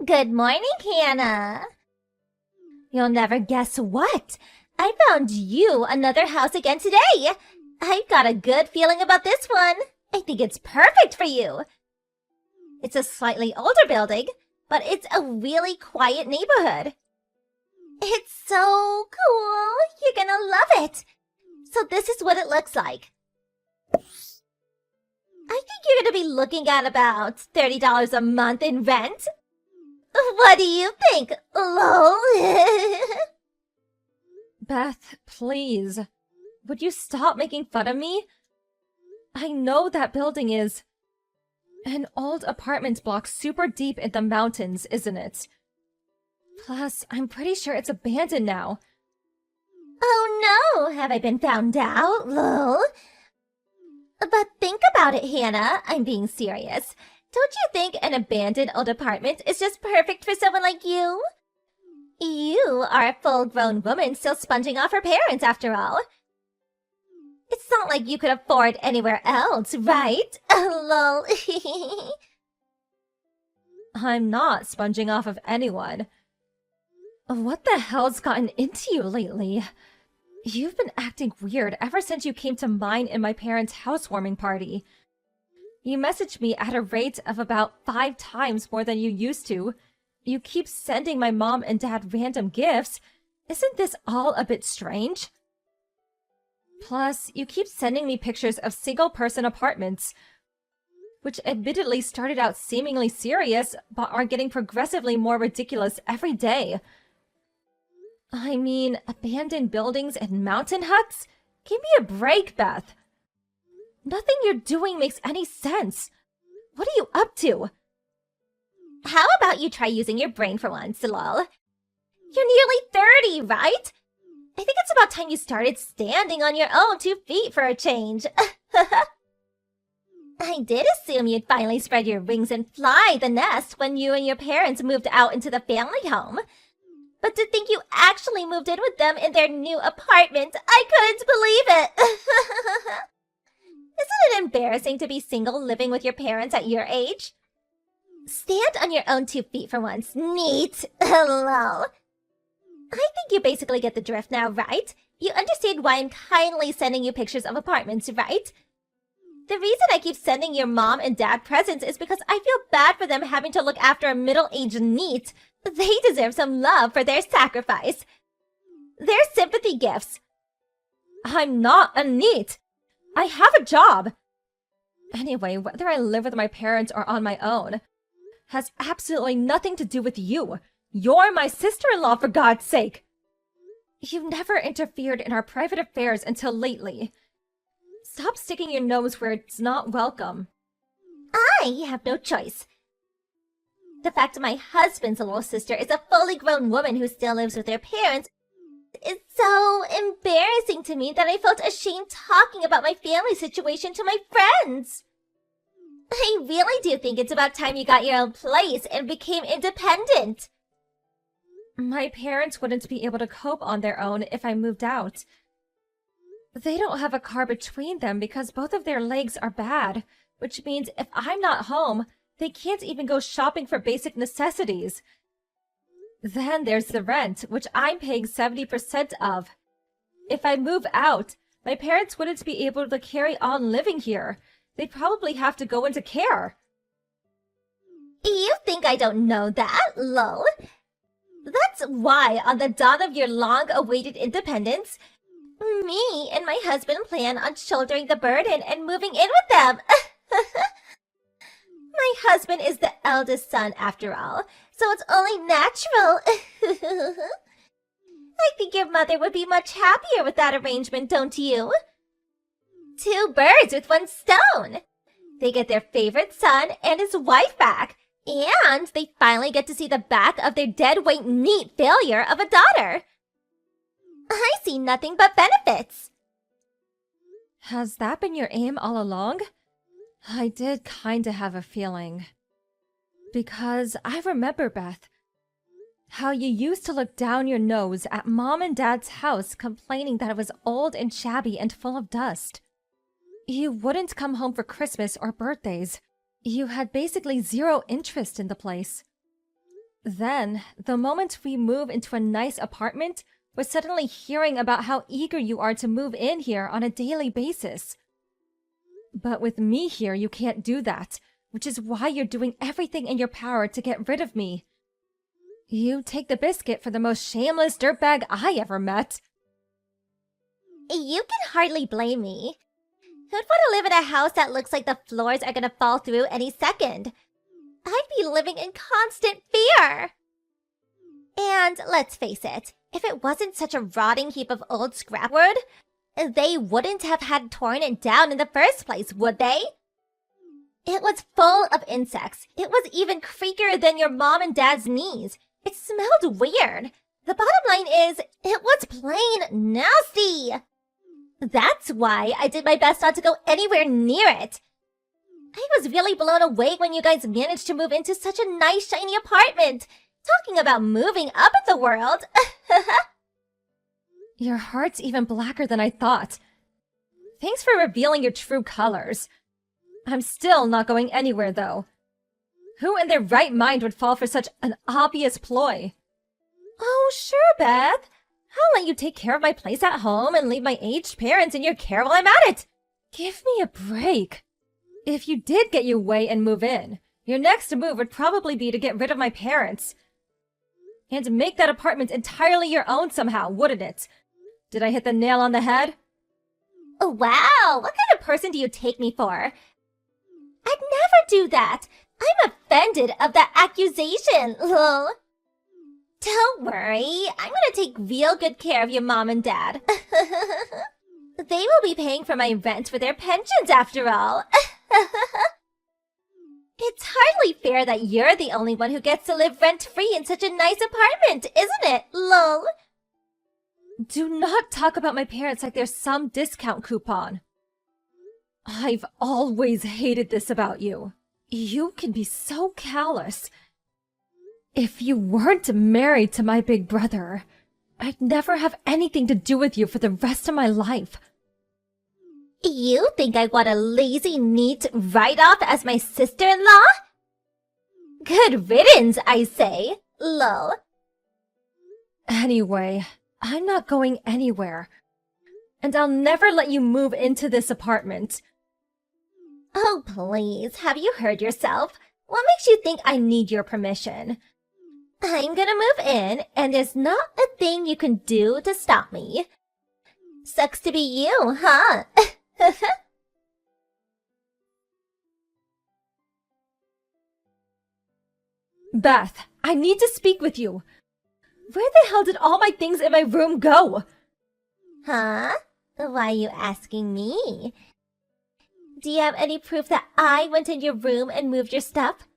Good morning, Hannah. You'll never guess what? I found you another house again today. I've got a good feeling about this one. I think it's perfect for you. It's a slightly older building, but it's a really quiet neighborhood. It's so cool. You're gonna love it. So this is what it looks like. I think you're gonna be looking at about $30 a month in rent. What do you think, lol? Beth, please. Would you stop making fun of me? I know that building is an old apartment block super deep in the mountains, isn't it? Plus, I'm pretty sure it's abandoned now. Oh no, have I been found out, lol? But think about it, Hannah. I'm being serious. Don't you think an abandoned old apartment is just perfect for someone like you? You are a full-grown woman still sponging off her parents, after all. It's not like you could afford anywhere else, right? Lol. I'm not sponging off of anyone. What the hell's gotten into you lately? You've been acting weird ever since you came to mine and my parents' housewarming party. You message me at a rate of about 5 times more than you used to. You keep sending my mom and dad random gifts. Isn't this all a bit strange? Plus, you keep sending me pictures of single-person apartments, which admittedly started out seemingly serious, but are getting progressively more ridiculous every day. I mean, abandoned buildings and mountain huts? Give me a break, Beth. Nothing you're doing makes any sense. What are you up to? How about you try using your brain for once, lol? You're nearly 30, right? I think it's about time you started standing on your own 2 feet for a change. I did assume you'd finally spread your wings and fly the nest when you and your parents moved out into the family home. But to think you actually moved in with them in their new apartment, I couldn't believe it. Isn't it embarrassing to be single living with your parents at your age? Stand on your own 2 feet for once. Neat. Hello. I think you basically get the drift now, right? You understand why I'm kindly sending you pictures of apartments, right? The reason I keep sending your mom and dad presents is because I feel bad for them having to look after a middle-aged NEET. They deserve some love for their sacrifice. They're sympathy gifts. I'm not a NEET. I have a job. Anyway, whether I live with my parents or on my own has absolutely nothing to do with you. You're my sister-in-law, for God's sake. You've never interfered in our private affairs until lately. Stop sticking your nose where it's not welcome. I have no choice. The fact my husband's little sister is a fully grown woman who still lives with her parents is so embarrassing to me that I felt ashamed talking about my family situation to my friends. I really do think it's about time you got your own place and became independent. My parents wouldn't be able to cope on their own if I moved out. They don't have a car between them because both of their legs are bad, which means if I'm not home, they can't even go shopping for basic necessities. Then there's the rent, which I'm paying 70% of. If I move out, my parents wouldn't be able to carry on living here. They'd probably have to go into care. You think I don't know that, lol? That's why, on the dawn of your long-awaited independence, me and my husband plan on shouldering the burden and moving in with them. My husband is the eldest son, after all, so it's only natural. I think your mother would be much happier with that arrangement, don't you? 2 birds with 1 stone. They get their favorite son and his wife back, and they finally get to see the back of their deadweight NEET failure of a daughter. I see nothing but benefits. Has that been your aim all along? I did kinda have a feeling. Because I remember, Beth, how you used to look down your nose at Mom and Dad's house complaining that it was old and shabby and full of dust. You wouldn't come home for Christmas or birthdays. You had basically zero interest in the place. Then, the moment we move into a nice apartment, we're suddenly hearing about how eager you are to move in here on a daily basis. But with me here, you can't do that, which is why you're doing everything in your power to get rid of me. You take the biscuit for the most shameless dirtbag I ever met. You can hardly blame me. Who'd want to live in a house that looks like the floors are gonna fall through any second? I'd be living in constant fear. And let's face it, if it wasn't such a rotting heap of old scrapwood, they wouldn't have had torn it down in the first place, would they? It was full of insects. It was even creakier than your mom and dad's knees. It smelled weird. The bottom line is, it was plain nasty. That's why I did my best not to go anywhere near it. I was really blown away when you guys managed to move into such a nice, shiny apartment. Talking about moving up in the world. Your heart's even blacker than I thought. Thanks for revealing your true colors. I'm still not going anywhere, though. Who in their right mind would fall for such an obvious ploy? Oh, sure, Beth. I'll let you take care of my place at home and leave my aged parents in your care while I'm at it. Give me a break. If you did get your way and move in, your next move would probably be to get rid of my parents. And make that apartment entirely your own somehow, wouldn't it? Did I hit the nail on the head? Wow, what kind of person do you take me for? I'd never do that. I'm offended of that accusation, lol. Don't worry, I'm gonna take real good care of your mom and dad. They will be paying for my rent with their pensions after all. It's hardly fair that you're the only one who gets to live rent-free in such a nice apartment, isn't it, lol? Do not talk about my parents like they're some discount coupon. I've always hated this about you. You can be so callous. If you weren't married to my big brother, I'd never have anything to do with you for the rest of my life. You think I want a lazy, neat write-off as my sister-in-law? Good riddance, I say, lol. Anyway, I'm not going anywhere. And I'll never let you move into this apartment. Oh, please, have you heard yourself? What makes you think I need your permission? I'm gonna move in, and there's not a thing you can do to stop me. Sucks to be you, huh? Beth, I need to speak with you. Where the hell did all my things in my room go? Huh? Why are you asking me? Do you have any proof that I went in your room and moved your stuff?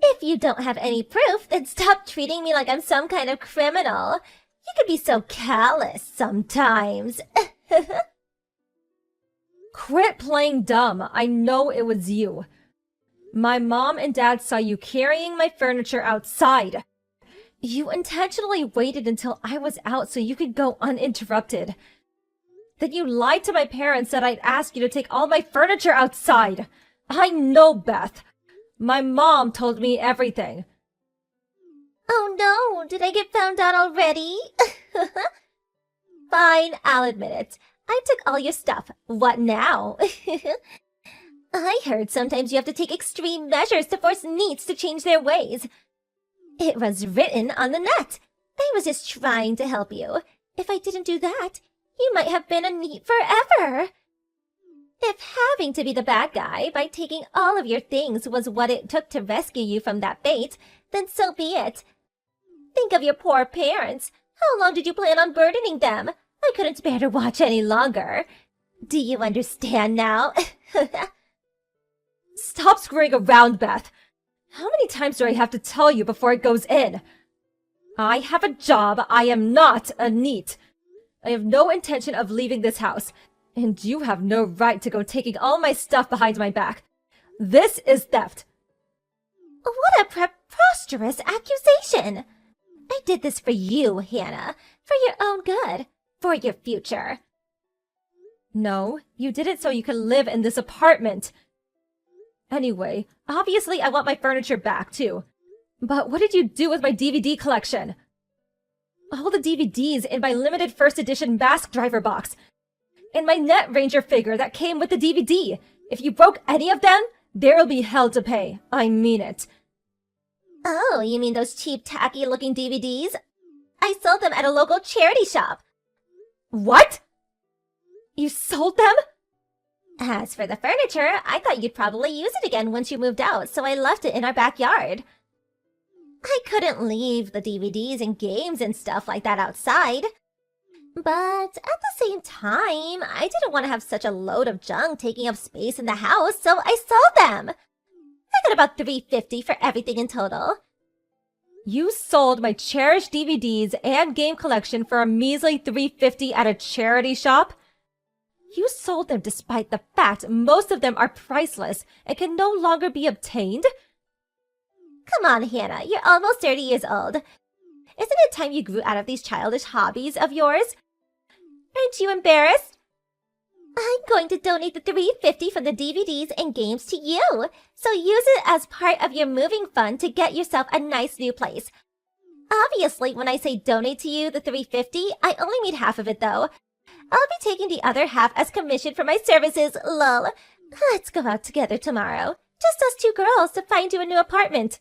If you don't have any proof, then stop treating me like I'm some kind of criminal. You can be so callous sometimes. Quit playing dumb. I know it was you. My mom and dad saw you carrying my furniture outside. You intentionally waited until I was out so you could go uninterrupted. Then you lied to my parents that I'd ask you to take all my furniture outside. I know, Beth. My mom told me everything. Oh no, did I get found out already? Fine, I'll admit it. I took all your stuff. What now? I heard sometimes you have to take extreme measures to force neets to change their ways. It was written on the net. I was just trying to help you. If I didn't do that, you might have been a neat forever. If having to be the bad guy by taking all of your things was what it took to rescue you from that fate, then so be it. Think of your poor parents. How long did you plan on burdening them? I couldn't bear to watch any longer. Do you understand now? Stop screwing around, Beth. How many times do I have to tell you before it goes in? I have a job. I am not a neat. I have no intention of leaving this house, and you have no right to go taking all my stuff behind my back. This is theft. What a preposterous accusation! I did this for you, Hannah. For your own good. For your future. No, you did it so you could live in this apartment. Anyway, obviously I want my furniture back, too. But what did you do with my DVD collection? All the DVDs in my limited first edition Mask Driver box. And my Net Ranger figure that came with the DVD. If you broke any of them, there'll be hell to pay. I mean it. Oh, you mean those cheap, tacky-looking DVDs? I sold them at a local charity shop. What? You sold them? As for the furniture, I thought you'd probably use it again once you moved out, so I left it in our backyard. I couldn't leave the DVDs and games and stuff like that outside. But at the same time, I didn't want to have such a load of junk taking up space in the house, so I sold them. I got about $3.50 for everything in total. You sold my cherished DVDs and game collection for a measly $3.50 at a charity shop? You sold them despite the fact most of them are priceless and can no longer be obtained? Come on, Hannah, you're almost 30 years old. Isn't it time you grew out of these childish hobbies of yours? Aren't you embarrassed? I'm going to donate the $3.50 from the DVDs and games to you, so use it as part of your moving fund to get yourself a nice new place. Obviously, when I say donate to you the $3.50, I only need half of it though. I'll be taking the other half as commission for my services, lol. Let's go out together tomorrow. Just us two girls to find you a new apartment.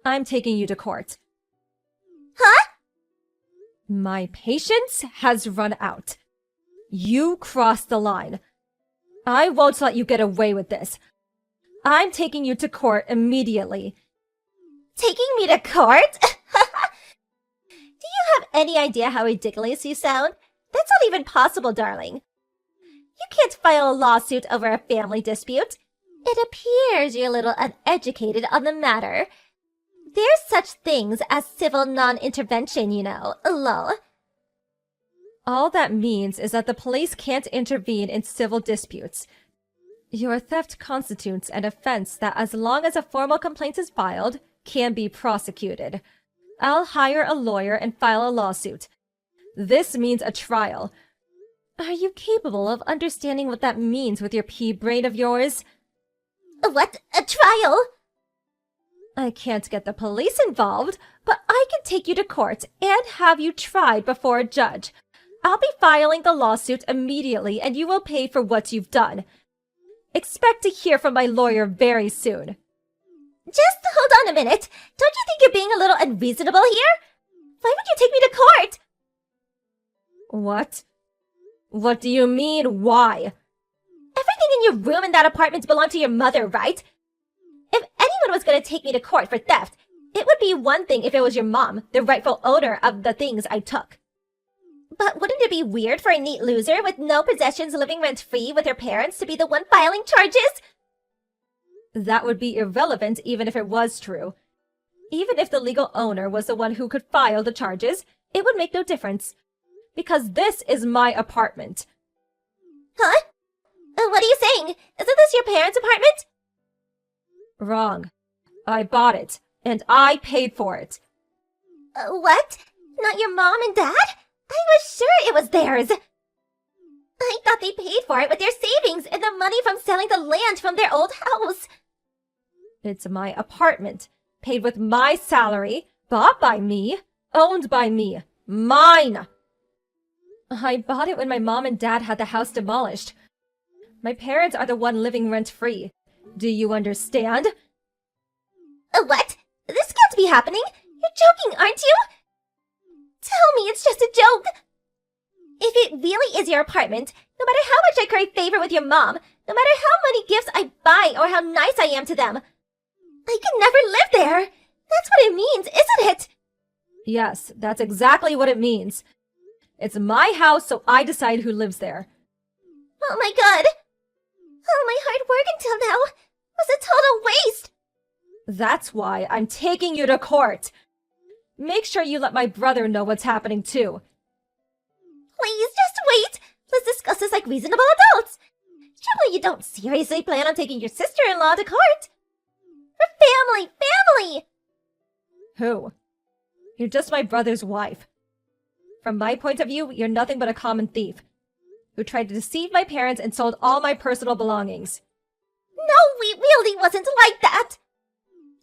I'm taking you to court. Huh? My patience has run out. You crossed the line. I won't let you get away with this. I'm taking you to court immediately. Taking me to court? Do you have any idea how ridiculous you sound? That's not even possible, darling. You can't file a lawsuit over a family dispute. It appears you're a little uneducated on the matter. There's such things as civil non-intervention, you know, lol. All that means is that the police can't intervene in civil disputes. Your theft constitutes an offense that, as long as a formal complaint is filed, can be prosecuted. I'll hire a lawyer and file a lawsuit. This means a trial. Are you capable of understanding what that means with your pea brain of yours? What? A trial? I can't get the police involved, but I can take you to court and have you tried before a judge. I'll be filing the lawsuit immediately, and you will pay for what you've done. Expect to hear from my lawyer very soon. Just hold on a minute. Don't you think you're being a little unreasonable here? Why would you take me to court? What? What do you mean, why? Everything in your room in that apartment belonged to your mother, right? If anyone was going to take me to court for theft, it would be one thing if it was your mom, the rightful owner of the things I took. But wouldn't it be weird for a neat loser with no possessions living rent-free with her parents to be the one filing charges? That would be irrelevant even if it was true. Even if the legal owner was the one who could file the charges, it would make no difference. Because this is my apartment. Huh? What are you saying? Isn't this your parents' apartment? Wrong. I bought it, and I paid for it. What? Not your mom and dad? I was sure it was theirs. I thought they paid for it with their savings and the money from selling the land from their old house. It's my apartment, paid with my salary, bought by me, owned by me, mine. I bought it when my mom and dad had the house demolished. My parents are the one living rent-free. Do you understand? What? This can't be happening. You're joking, aren't you? Tell me it's just a joke. If it really is your apartment, no matter how much I curry favor with your mom, no matter how many gifts I buy or how nice I am to them, I can never live there. That's what it means, isn't it? Yes, that's exactly what it means. It's my house, so I decide who lives there. Oh my god. All my hard work until now was a total waste. That's why I'm taking you to court. Make sure you let my brother know what's happening too. Please, just wait. Let's discuss this like reasonable adults. Surely you don't seriously plan on taking your sister-in-law to court? For family! Who? You're just my brother's wife. From my point of view, you're nothing but a common thief who tried to deceive my parents and sold all my personal belongings. No, we really wasn't like that.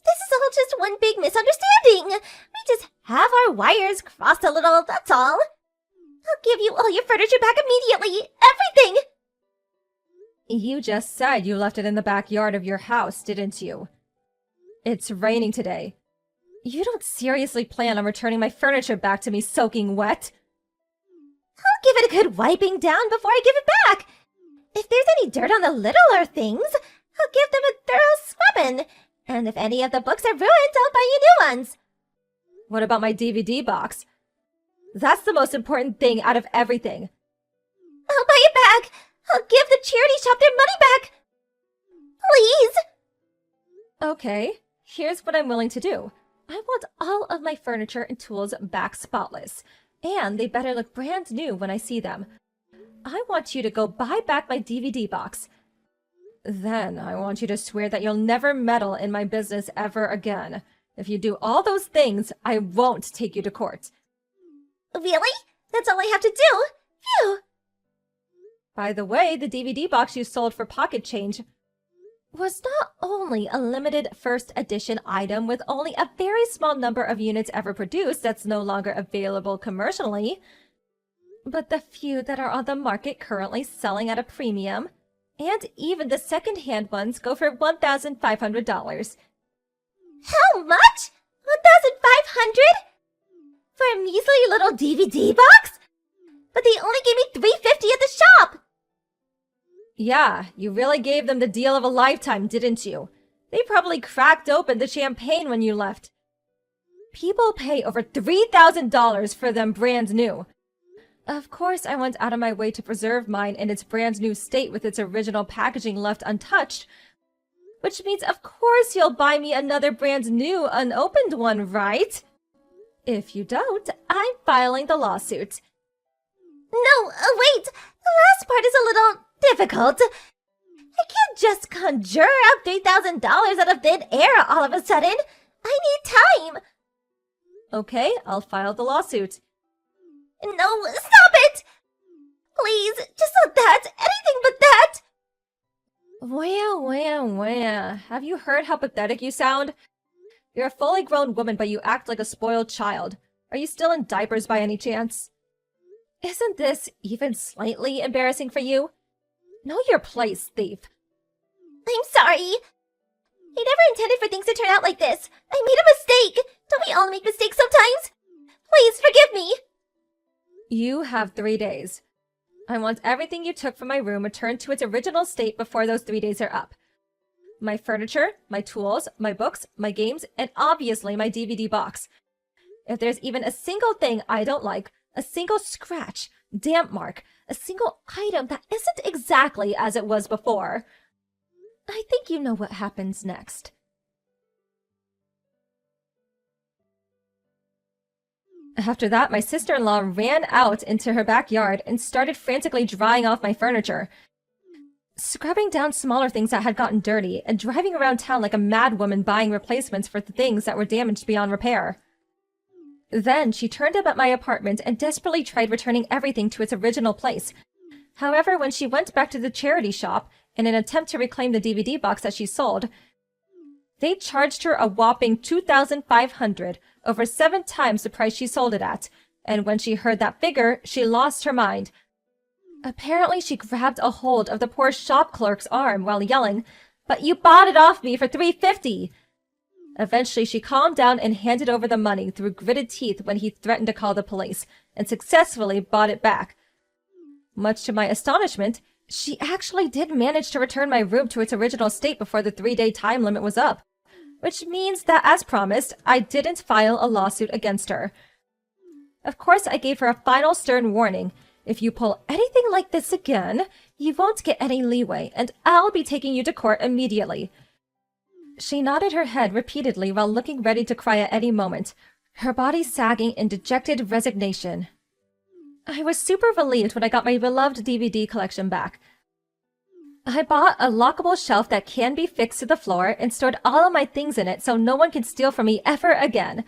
This is all just one big misunderstanding. We just have our wires crossed a little, that's all. I'll give you all your furniture back immediately. Everything! You just said you left it in the backyard of your house, didn't you? It's raining today. You don't seriously plan on returning my furniture back to me soaking wet? I'll give it a good wiping down before I give it back. If there's any dirt on the littler things, I'll give them a thorough scrubbing. And if any of the books are ruined, I'll buy you new ones. What about my DVD box? That's the most important thing out of everything. I'll buy it back. I'll give the charity shop their money back. Please. Okay, here's what I'm willing to do. I want all of my furniture and tools back spotless. And they better look brand new when I see them. I want you to go buy back my DVD box. Then I want you to swear that you'll never meddle in my business ever again. If you do all those things, I won't take you to court. Really? That's all I have to do? Phew! By the way, the DVD box you sold for pocket change was not only a limited first edition item with only a very small number of units ever produced that's no longer available commercially, but the few that are on the market currently selling at a premium, and even the second-hand ones go for $1,500. How much? 1,500? For a measly little DVD box? But they only gave me $350 at the shop! Yeah, you really gave them the deal of a lifetime, didn't you? They probably cracked open the champagne when you left. People pay over $3,000 for them brand new. Of course, I went out of my way to preserve mine in its brand new state with its original packaging left untouched. Which means, of course, you'll buy me another brand new, unopened one, right? If you don't, I'm filing the lawsuit. No, wait! The last part is a little difficult. I can't just conjure up $3,000 out of thin air all of a sudden. I need time. Okay, I'll file the lawsuit. No, stop it! Please, just not that. Anything but that. Wah. Have you heard how pathetic you sound? You're a fully grown woman, but you act like a spoiled child. Are you still in diapers by any chance? Isn't this even slightly embarrassing for you? Know your place, thief. I'm sorry. I never intended for things to turn out like this. I made a mistake. Don't we all make mistakes sometimes? Please forgive me. You have 3 days. I want everything you took from my room returned to its original state before those 3 days are up. My furniture, my tools, my books, my games, and obviously my DVD box. If there's even a single thing I don't like, a single scratch, damp mark, a single item that isn't exactly as it was before, I think you know what happens next. After that, my sister-in-law ran out into her backyard and started frantically drying off my furniture, scrubbing down smaller things that had gotten dirty, and driving around town like a madwoman buying replacements for the things that were damaged beyond repair. Then she turned up at my apartment and desperately tried returning everything to its original place. However, when she went back to the charity shop in an attempt to reclaim the DVD box that she sold, they charged her a whopping $2,500, over 7 times the price she sold it at, and when she heard that figure, she lost her mind. Apparently, she grabbed a hold of the poor shop clerk's arm while yelling, "But you bought it off me for $350!" Eventually, she calmed down and handed over the money through gritted teeth when he threatened to call the police, and successfully bought it back. Much to my astonishment, she actually did manage to return my room to its original state before the 3-day time limit was up, which means that, as promised, I didn't file a lawsuit against her. Of course, I gave her a final stern warning. If you pull anything like this again, you won't get any leeway, and I'll be taking you to court immediately. She nodded her head repeatedly while looking ready to cry at any moment, her body sagging in dejected resignation. I was super relieved when I got my beloved DVD collection back. I bought a lockable shelf that can be fixed to the floor and stored all of my things in it so no one can steal from me ever again.